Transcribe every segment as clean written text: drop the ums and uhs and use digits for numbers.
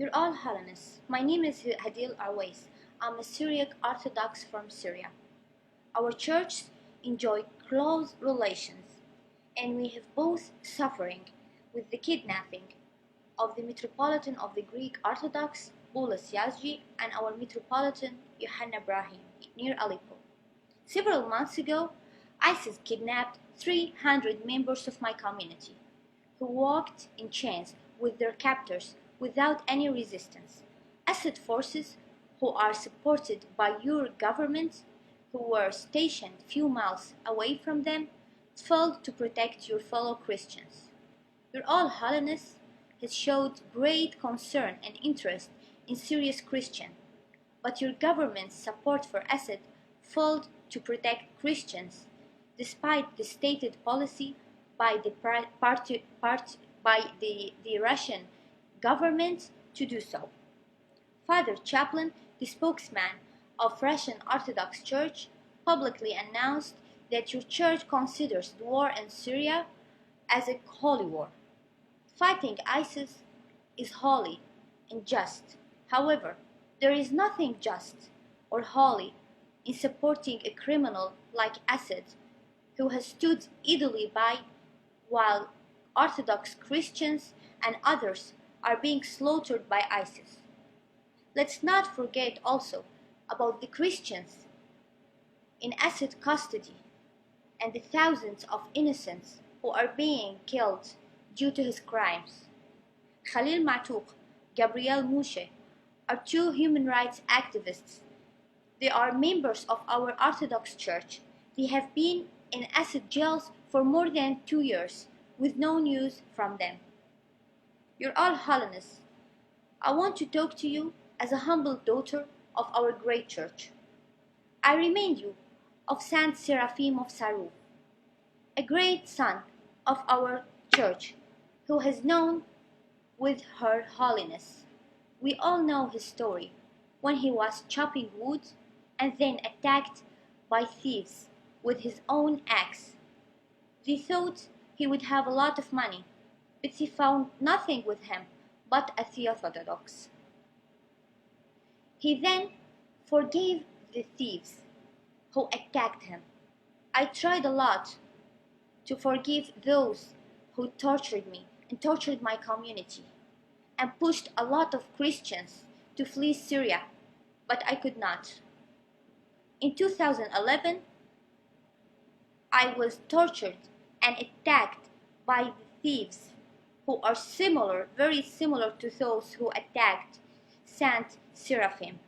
Your All Holiness, my name is Hideel عويس. I'm a Syriac Orthodox from Syria. Our churches enjoy close relations, and we have both suffering with the kidnapping of the Metropolitan of the Greek Orthodox, Boulos Yazgi, and our Metropolitan Yohanna Ibrahim near Aleppo. Several months ago, ISIS kidnapped 300 members of my community, who walked in chains with their captors without any resistance. Assad forces, who are supported by your government, who were stationed few miles away from them, failed to protect your fellow Christians. Your All Holiness has showed great concern and interest in Syria's Christians, but your government's support for Assad failed to protect Christians, despite the stated policy by the Russian government to do so. Father Chaplain, the spokesman of Russian Orthodox Church, publicly announced that your church considers the war in Syria as a holy war. Fighting ISIS is holy and just. However, there is nothing just or holy in supporting a criminal like Assad, who has stood idly by while Orthodox Christians and others are being slaughtered by ISIS. Let's not forget also about the Christians in Assad custody and the thousands of innocents who are being killed due to his crimes. Khalil Matouk, Gabriel Mouche are two human rights activists. They are members of our Orthodox Church. They have been in Assad jails for more than 2 years with no news from them. Your All Holiness, I want to talk to you as a humble daughter of our great church. I remind you of Saint Seraphim of Saru, a great son of our church who has known with her holiness. We all know his story when he was chopping wood and then attacked by thieves with his own axe. They thought he would have a lot of money, but he found nothing with him but a Theophilus. He then forgave the thieves who attacked him. I tried a lot to forgive those who tortured me and tortured my community, and pushed a lot of Christians to flee Syria, but I could not. In 2011, I was tortured and attacked by the thieves who are similar, very similar to those who attacked Saint Seraphim.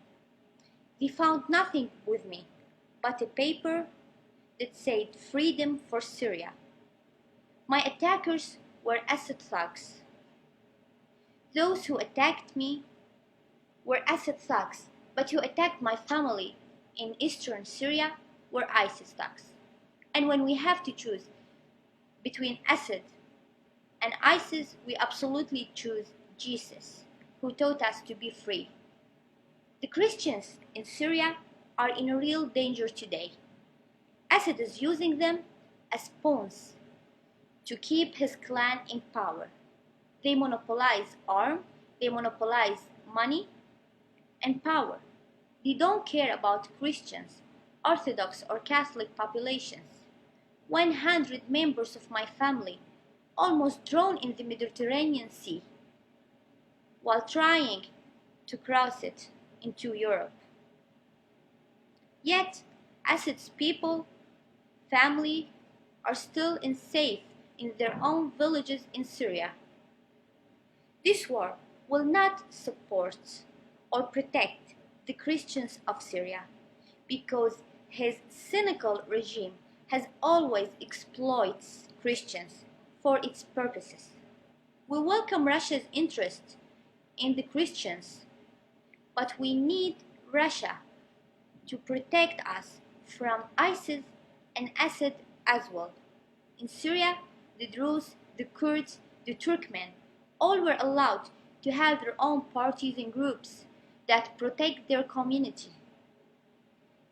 They found nothing with me but a paper that said "Freedom for Syria." My attackers were Assad thugs. Those who attacked me were Assad thugs, but who attacked my family in eastern Syria were ISIS thugs. And when we have to choose between Assad and ISIS, we absolutely choose Jesus, who taught us to be free. The Christians in Syria are in a real danger today. Assad is using them as pawns to keep his clan in power. They monopolize arms, they monopolize money and power. They don't care about Christians, Orthodox or Catholic populations. 100 members of my family almost drowned in the Mediterranean Sea while trying to cross it into Europe. Yet, Assad's people, family, are still safe in their own villages in Syria. This war will not support or protect the Christians of Syria because his cynical regime has always exploited Christians for its purposes. We welcome Russia's interest in the Christians, but we need Russia to protect us from ISIS and Assad as well. In Syria, the Druze, the Kurds, the Turkmen, all were allowed to have their own parties and groups that protect their community.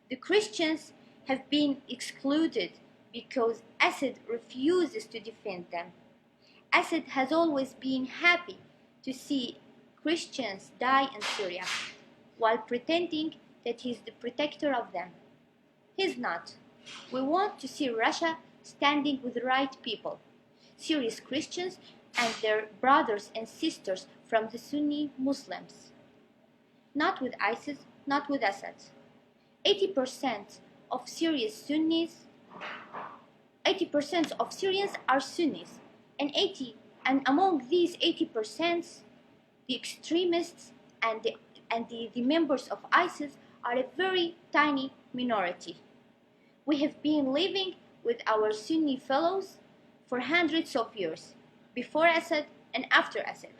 The Christians have been excluded because Assad refuses to defend them. Assad has always been happy to see Christians die in Syria while pretending that he's the protector of them. He's not. We want to see Russia standing with the right people, serious Christians and their brothers and sisters from the Sunni Muslims. Not with ISIS, not with Assad. 80% of Syria's Sunnis 80% of Syrians are Sunnis, and among these 80%, the extremists and the members of ISIS are a very tiny minority. We have been living with our Sunni fellows for hundreds of years, before Assad and after Assad.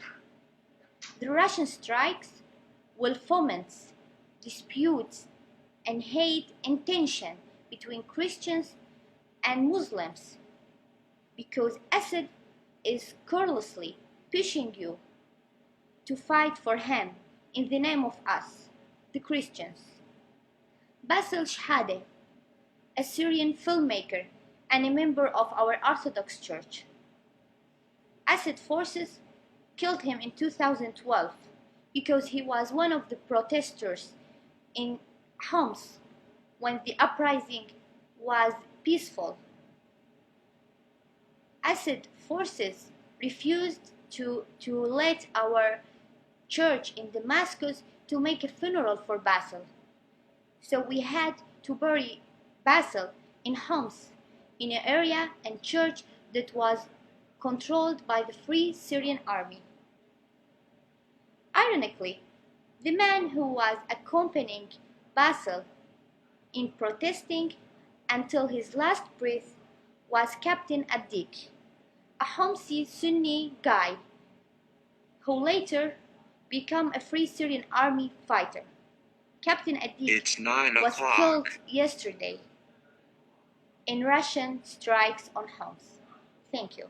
The Russian strikes will foment disputes and hate and tension between Christians and Muslims, because Assad is carelessly pushing you to fight for him in the name of us, the Christians. Basil Shahade, a Syrian filmmaker and a member of our Orthodox Church. Assad forces killed him in 2012 because he was one of the protesters in Homs when the uprising was peaceful. Assad forces refused to let our church in Damascus to make a funeral for Basil. So we had to bury Basil in Homs, in an area and church that was controlled by the Free Syrian Army. Ironically, the man who was accompanying Basil in protesting until his last breath was Captain Adik, a Homsi Sunni guy who later became a Free Syrian Army fighter. Captain Adik was killed yesterday in Russian strikes on Homs. Thank you.